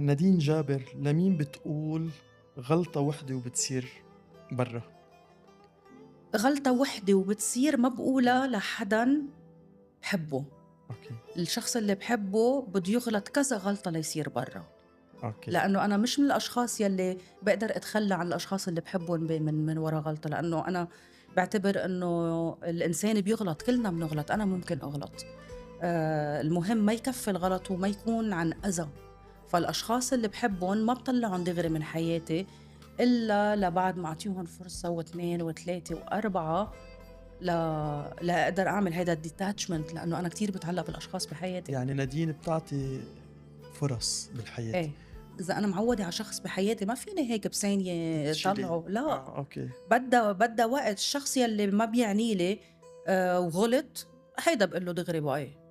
نادين جابر لمين بتقول غلطة وحدة وبتصير برّا؟ غلطة وحدة وبتصير ما بقولها لحدًا بحبّه. أوكي، الشخص اللي بحبّه بده يغلط كذا غلطة ليصير برّا، أوكي، لإنه أنا مش من الأشخاص يلّي باقدر أتخلّى عن الأشخاص اللي باحبّن من ورا غلطة، لإنه أنا باعتبر إنه الإنسان بيغلط، كلنا بنغلط، أنا ممكن أغلط. المهم ما يكفّي الغلط وما يكون عن أذى. فالأشخاص اللي باحبّن ما باطلّعن دغري من حياتي إلا لبعد ما أعطيهم فرصة و2 و3 و4 لأقدر أعمل هيدا الdetachment، لإنه أنا كتير باتعلّق بالأشخاص بحياتي. يعني نادين بتعطي فرص بالحياة. إيه، إذا أنا معوّدة على شخص بحياتي ما فيني هيك بثانية تشيلي طلعه، لأ، أوكي، بدّا وقت. الشخص يلّي ما بيعني لي وغلط، هيدا باقول له دغري باي.